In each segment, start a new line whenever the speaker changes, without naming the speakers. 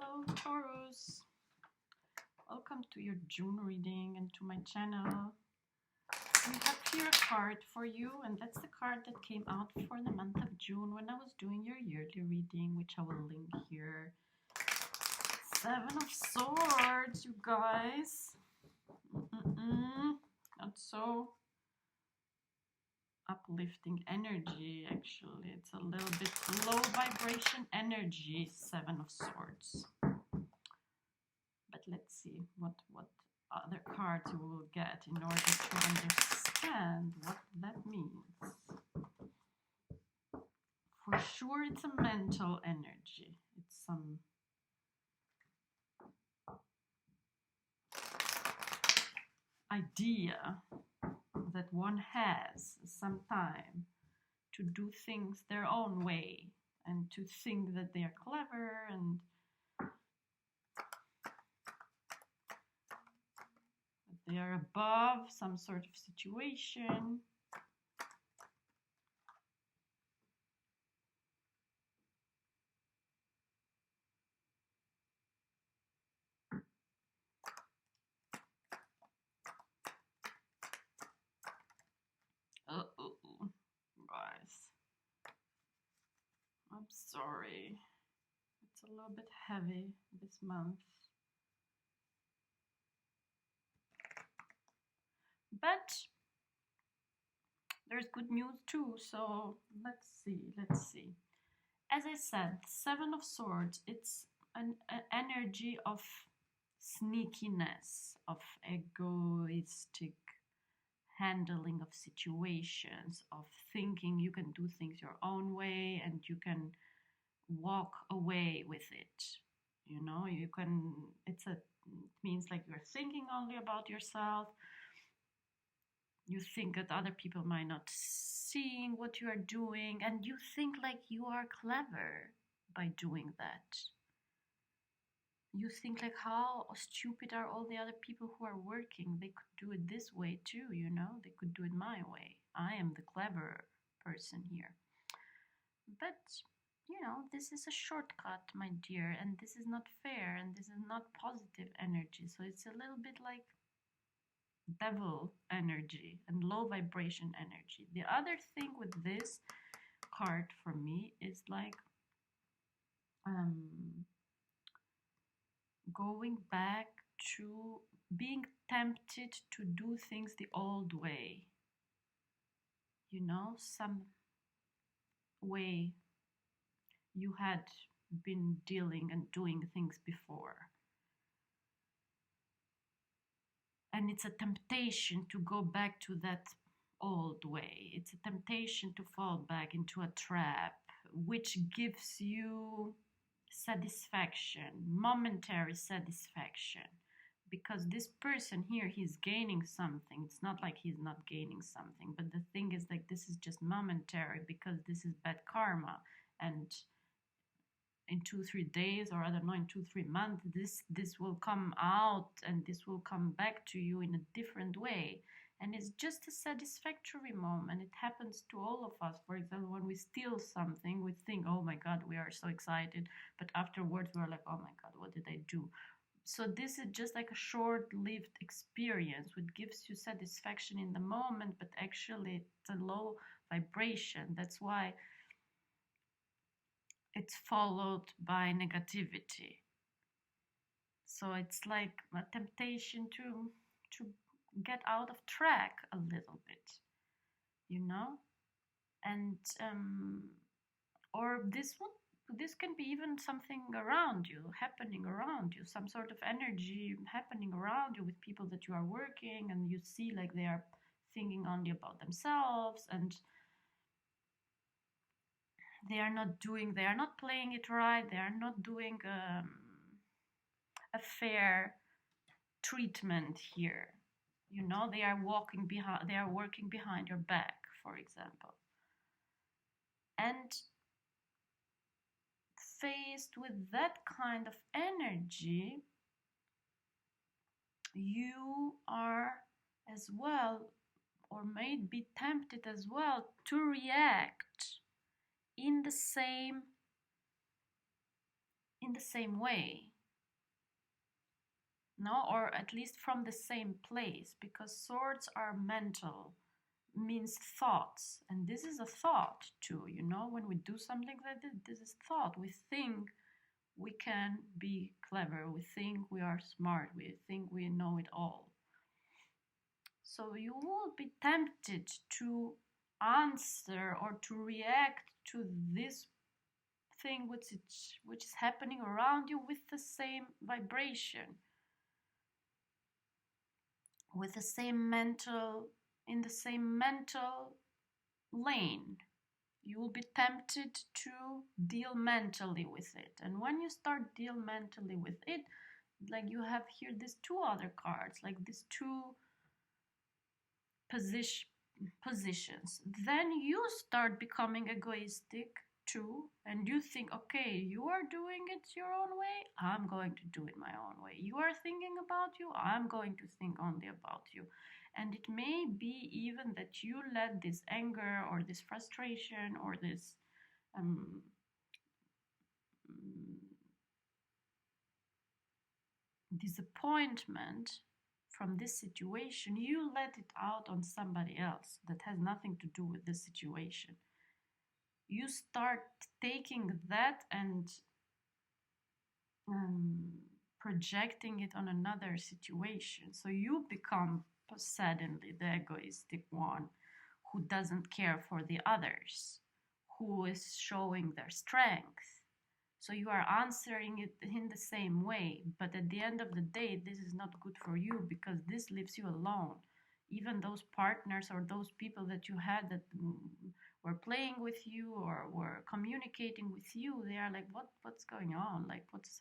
Hello Taurus, welcome to your June reading and to my channel. We have here a card for you, and that's the card that came out for the month of June when I was doing your yearly reading, which I will link here. Seven of Swords, you guys. Not so uplifting energy, actually. It's a little bit low vibration energy, Seven of Swords. But let's see what other cards you will get in order to understand what that means. For sure, it's a mental energy. It's some idea that one has some time to do things their own way and to think that they are clever and that they are above some sort of situation. Guys, I'm sorry. It's a little bit heavy this month. But there's good news too, so let's see. As I said, Seven of Swords, it's an energy of sneakiness, of egoistic handling of situations, of thinking you can do things your own way and you can walk away with it. You know, you can, it means like you're thinking only about yourself. You think that other people might not seeing what you are doing, and you think like you are clever by doing that. You think like, how stupid are all the other people who are working? They could do it this way too, you know? They could do it my way. I am the clever person here. But, you know, this is a shortcut, my dear, and this is not fair, and this is not positive energy. So it's a little bit like devil energy and low vibration energy. The other thing with this card for me is like going back to being tempted to do things the old way. You know, some way you had been dealing and doing things before. And it's a temptation to go back to that old way. It's a temptation to fall back into a trap, which gives you satisfaction, momentary satisfaction. Because this person here, he's gaining something. It's not like he's not gaining something. But the thing is, like, this is just momentary because this is bad karma. And in 2-3 days, or I don't know, in 2-3 months, this will come out and this will come back to you in a different way. And it's just a satisfactory moment. It happens to all of us. For example, when we steal something, we think, oh my God, we are so excited. But afterwards, we're like, oh my God, what did I do? So this is just like a short-lived experience, which gives you satisfaction in the moment, but actually it's a low vibration. That's why it's followed by negativity. So it's like a temptation to get out of track a little bit, you know? And or this can be even something around you, happening around you, some sort of energy happening around you with people that you are working, and you see like they are thinking only about themselves, and they are not playing it right, they are not doing a fair treatment here. You know, they are working behind your back, for example. And faced with that kind of energy, you are as well, or may be tempted as well, to react in the same in the same way, no, or at least from the same place, because swords are mental, means thoughts, and this is a thought too, you know, when we do something like this is thought. We think we can be clever, we think we are smart, we think we know it all. So you will be tempted to answer or to react to this thing which is happening around you with the same vibration, with the same mental, in the same mental lane. You will be tempted to deal mentally with it. And when you start deal mentally with it, like you have here these two other cards, like these two positions, then you start becoming egoistic too, and you think, okay, you are doing it your own way, I'm going to do it my own way. You are thinking about you, I'm going to think only about you. And it may be even that you let this anger or this frustration or this disappointment from this situation, you let it out on somebody else that has nothing to do with this situation. You start taking that and projecting it on another situation. So you become suddenly the egoistic one who doesn't care for the others, who is showing their strength. So you are answering it in the same way, but at the end of the day, this is not good for you because this leaves you alone. Even those partners or those people that you had that were playing with you or were communicating with you, they are like, what's going on? Like, what's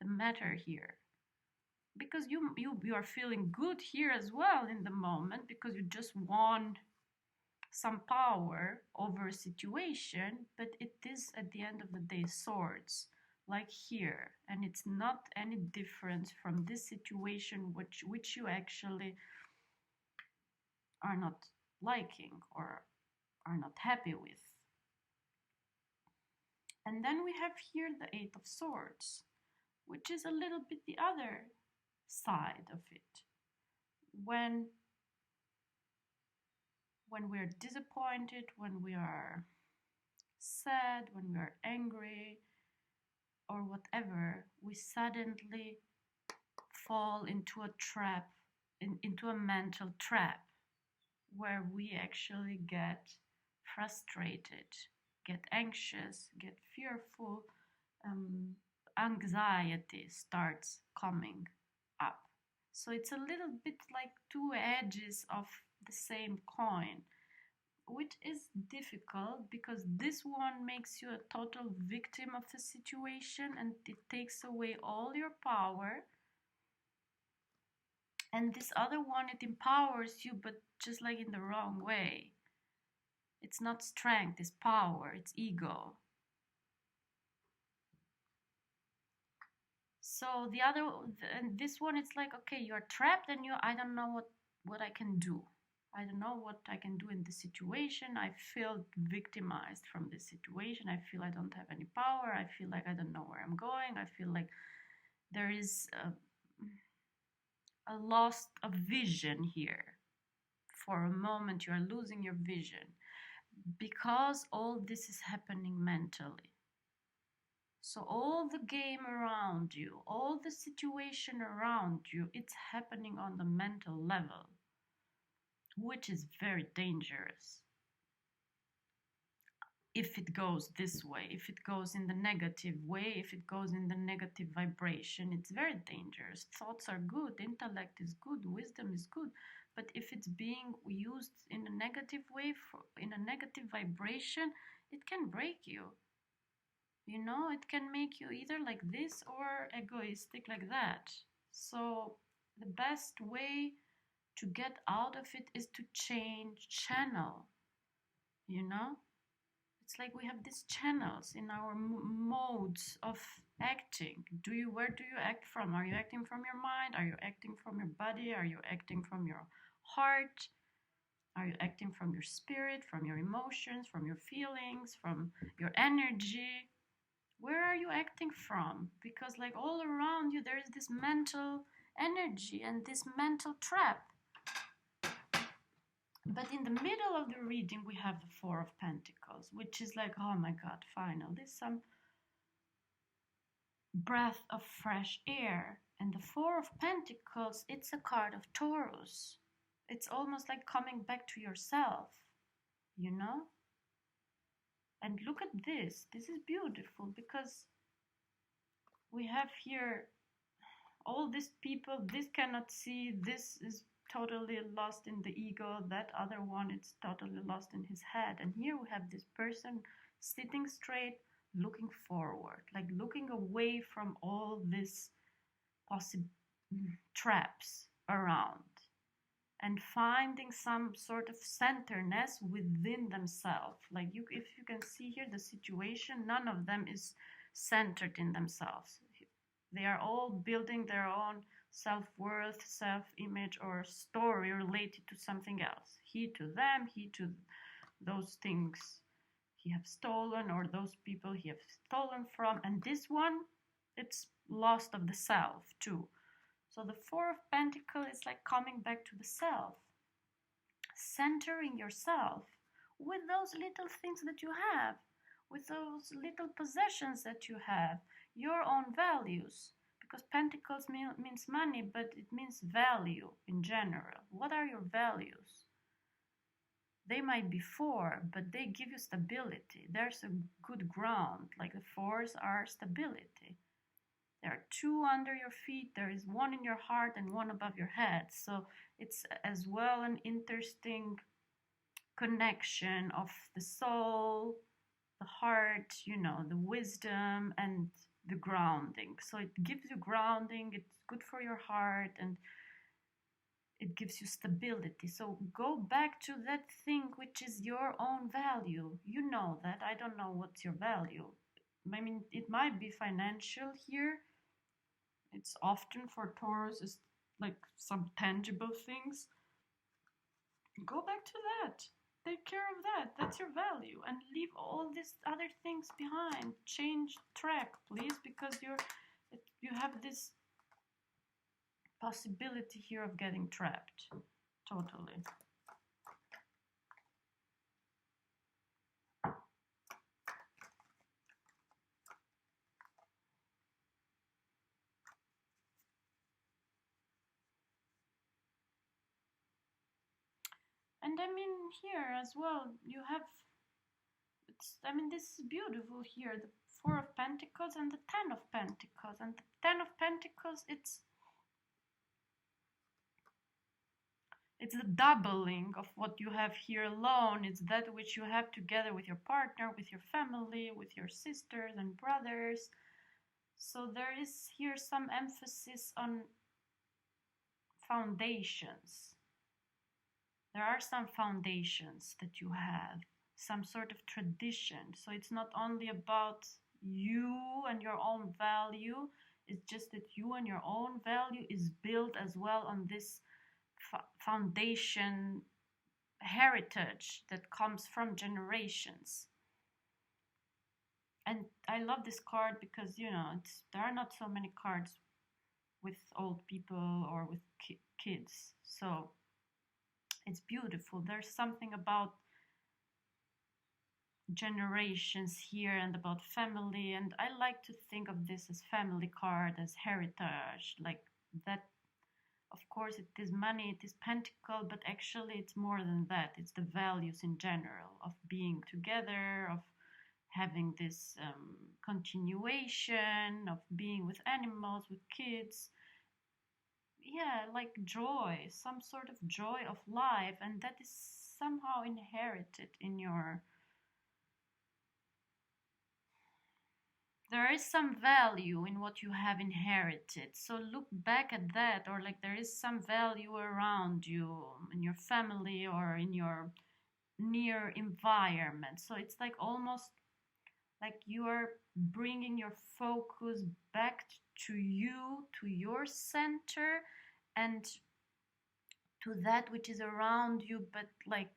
the matter here? Because you are feeling good here as well in the moment because you just won some power over a situation, but it is at the end of the day swords, like here, and it's not any different from this situation which you actually are not liking or are not happy with. And then we have here the Eight of Swords, which is a little bit the other side of it. When we're disappointed, when we are sad, when we are angry, or whatever, we suddenly fall into a trap, into a mental trap, where we actually get frustrated, get anxious, get fearful, anxiety starts coming up. So it's a little bit like two edges of the same coin, which is difficult because this one makes you a total victim of the situation and it takes away all your power. And this other one, it empowers you, but just like in the wrong way. It's not strength, it's power, it's ego. So the other, and this one, it's like, okay, you're trapped and I don't know what I can do. I don't know what I can do in this situation. I feel victimized from this situation. I feel I don't have any power. I feel like I don't know where I'm going. I feel like there is a loss of vision here. For a moment, you are losing your vision because all this is happening mentally. So all the game around you, all the situation around you, it's happening on the mental level, which is very dangerous. If it goes this way, if it goes in the negative way, if it goes in the negative vibration, it's very dangerous. Thoughts are good, intellect is good, wisdom is good, but if it's being used in a negative way, in a negative vibration, it can break you. You know, it can make you either like this or egoistic like that. So the best way to get out of it is to change channel, you know? It's like we have these channels in our modes of acting. Where do you act from? Are you acting from your mind? Are you acting from your body? Are you acting from your heart? Are you acting from your spirit, from your emotions, from your feelings, from your energy? Where are you acting from? Because like all around you there is this mental energy and this mental trap. But in the middle of the reading we have the Four of Pentacles, which is like, oh my god, finally some breath of fresh air. And the Four of Pentacles, it's a card of Taurus. It's almost like coming back to yourself, you know? And look at this. This is beautiful because we have here all these people. This cannot see. This is totally lost in the ego. That other one is totally lost in his head. And here we have this person sitting straight, looking forward, like looking away from all these possible traps around and finding some sort of centeredness within themselves. Like if you can see here the situation, none of them is centered in themselves. They are all building their own self-worth, self-image, or story related to something else. He to them, he to those things he have stolen, or those people he have stolen from. And this one, it's lost of the self too. So the Four of Pentacles is like coming back to the self, centering yourself with those little things that you have, with those little possessions that you have, your own values. Because Pentacles means money, but it means value in general. What are your values? They might be four, but they give you stability. There's a good ground, like the fours are stability. There are two under your feet, there is one in your heart and one above your head. So it's as well an interesting connection of the soul, the heart, you know, the wisdom and the grounding. So it gives you grounding, it's good for your heart, and it gives you stability. So go back to that thing which is your own value. You know that. I don't know what's your value. I mean, it might be financial here. It's often for Taurus is like some tangible things. Go back to that. Take care of that. That's your value. And leave all these other things behind. Change track, please, because you have this possibility here of getting trapped. Totally. And I mean, here as well, you have, I mean, this is beautiful here, the Four of Pentacles and the Ten of Pentacles. And the Ten of Pentacles, it's the doubling of what you have here alone. It's that which you have together with your partner, with your family, with your sisters and brothers. So there is here some emphasis on foundations. There are some foundations that you have, some sort of tradition. So it's not only about you and your own value, it's just that you and your own value is built as well on this foundation heritage that comes from generations. And I love this card because, you know, there are not so many cards with old people or with kids. So it's beautiful. There's something about generations here and about family, and I like to think of this as family card, as heritage, like that. Of course it is money, it is pentacle, but actually it's more than that. It's the values in general of being together, of having this continuation, of being with animals, with kids. Yeah, like joy, some sort of joy of life, and that is somehow inherited in your, there is some value in what you have inherited. So look back at that, or like there is some value around you, in your family or in your near environment. So it's like almost like you are bringing your focus back to you, to your center, and to that which is around you, but like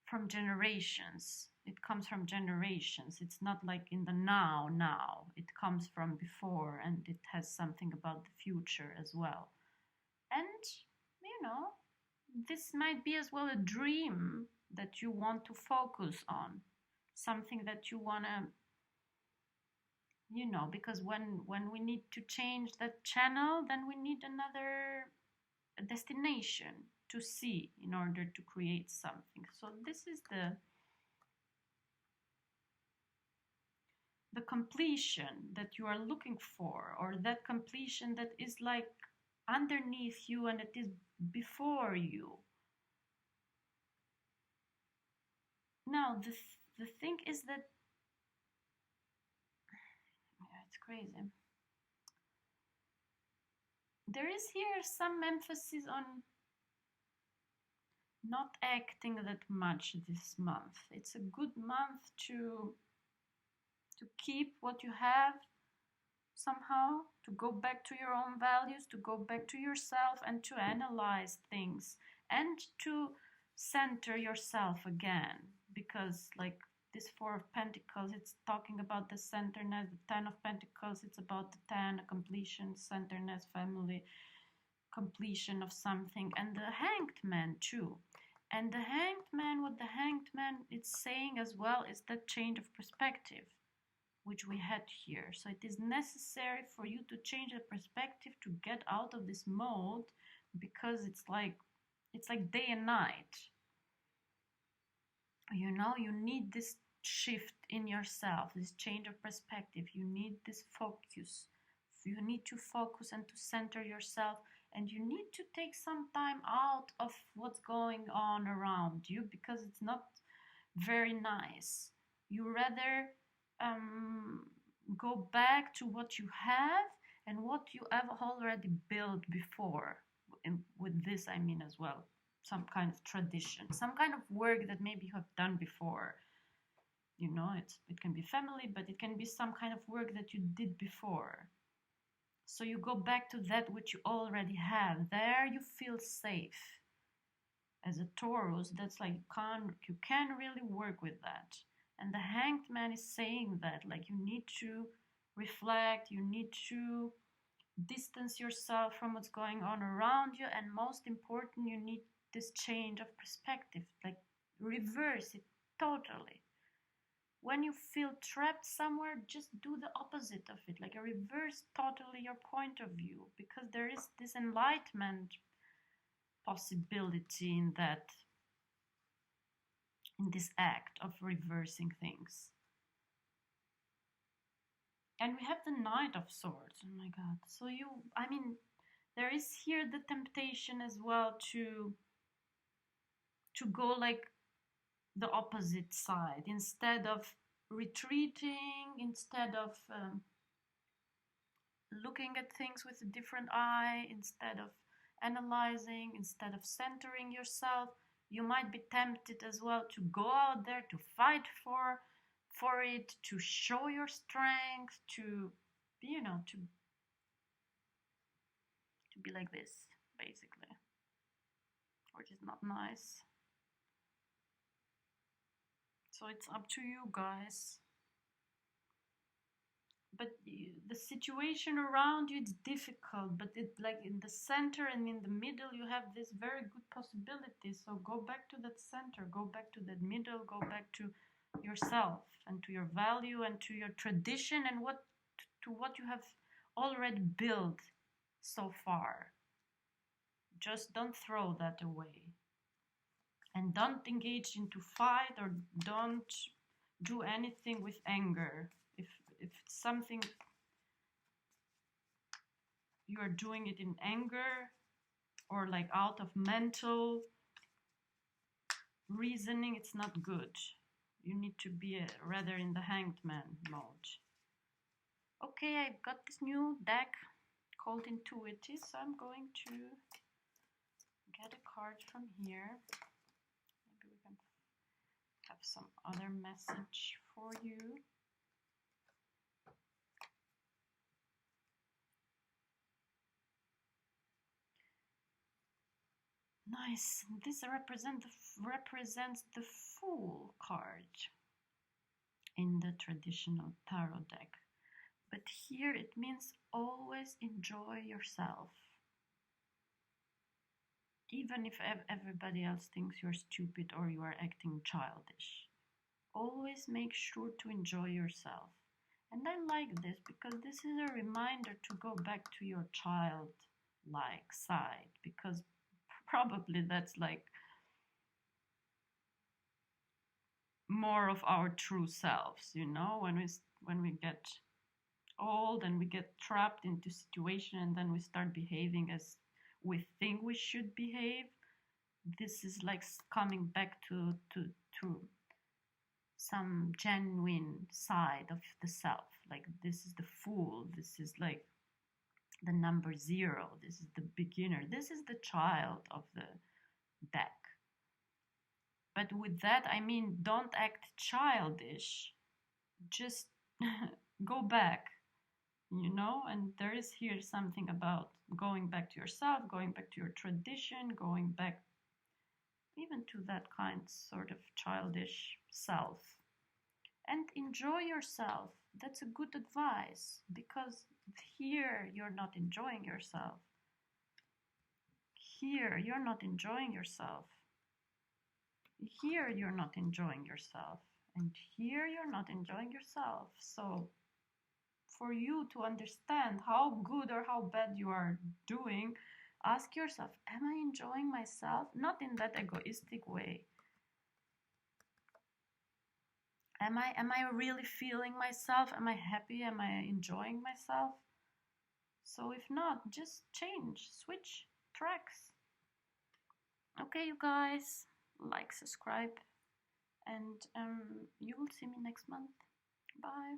from generations, It comes from generations. It's not like in the now. It comes from before, and it has something about the future as well. And, you know, this might be as well a dream that you want to focus on. Something that you want to, because when we need to change that channel, then we need another destination to see in order to create something. So this is the completion that you are looking for, or that completion that is like underneath you and it is before you. Now the thing is that it's crazy. There is here some emphasis on not acting that much this month. It's a good month to keep what you have somehow, to go back to your own values, to go back to yourself and to analyze things and to center yourself again. Because like this Four of Pentacles, it's talking about the centeredness. The Ten of Pentacles, it's about the Ten, a completion, centeredness, family, completion of something. And the Hanged Man too. And the Hanged Man, what the Hanged Man is saying as well is that change of perspective, which we had here. So it is necessary for you to change the perspective to get out of this mode, because it's like day and night. You know, you need this shift in yourself, this change of perspective. You need this focus. You need to focus and to center yourself, and you need to take some time out of what's going on around you, because it's not very nice. You rather go back to what you have and what you have already built before. And with this, I mean as well some kind of tradition, some kind of work that maybe you have done before. You know, it can be family, but it can be some kind of work that you did before. So you go back to that which you already have. There you feel safe. As a Taurus, that's like you can really work with that. And the Hanged Man is saying that, like, you need to reflect, you need to distance yourself from what's going on around you, and most important, you need this change of perspective, like reverse it totally. When you feel trapped somewhere, just do the opposite of it, like reverse totally your point of view, because there is this enlightenment possibility in this act of reversing things. And we have the Knight of Swords. Oh my God. So there is here the temptation as well to go like the opposite side, instead of retreating, instead of looking at things with a different eye, instead of analyzing, instead of centering yourself. You might be tempted as well to go out there, to fight for it, to show your strength, to be like this, basically, which is not nice. So it's up to you guys. But the situation around you, it's difficult, but it, like in the center and in the middle, you have this very good possibility. So go back to that center, go back to that middle, go back to yourself and to your value and to your tradition and what you have already built so far. Just don't throw that away. And don't engage into fight, or don't do anything with anger. If it's something you are doing it in anger, or like out of mental reasoning, it's not good. You need to be rather in the Hanged Man mode. Okay, I've got this new deck called Intuitive, so I'm going to get a card from here. Maybe we can have some other message for you. Nice. This represents the Fool card. in the traditional tarot deck. But here it means always enjoy yourself. Even if everybody else thinks you're stupid or you are acting childish. Always make sure to enjoy yourself. And I like this because this is a reminder to go back to your childlike side, because probably that's like more of our true selves, you know, when we get old and we get trapped into situation and then we start behaving as we think we should behave. This is like coming back to some genuine side of the self. Like this is the fool, this is like the number 0, this is the beginner, this is the child of the deck. But with that I mean, don't act childish, just go back, you know. And there is here something about going back to yourself, going back to your tradition, going back even to that kind sort of childish self, and enjoy yourself. That's a good advice, because here you're not enjoying yourself. Here you're not enjoying yourself. Here you're not enjoying yourself. And here you're not enjoying yourself. So for you to understand how good or how bad you are doing, ask yourself, am I enjoying myself? Not in that egoistic way. Am I really feeling myself? Am I happy? Am I enjoying myself? So if not, just change, switch tracks. Okay, you guys, like, subscribe, and you will see me next month. Bye.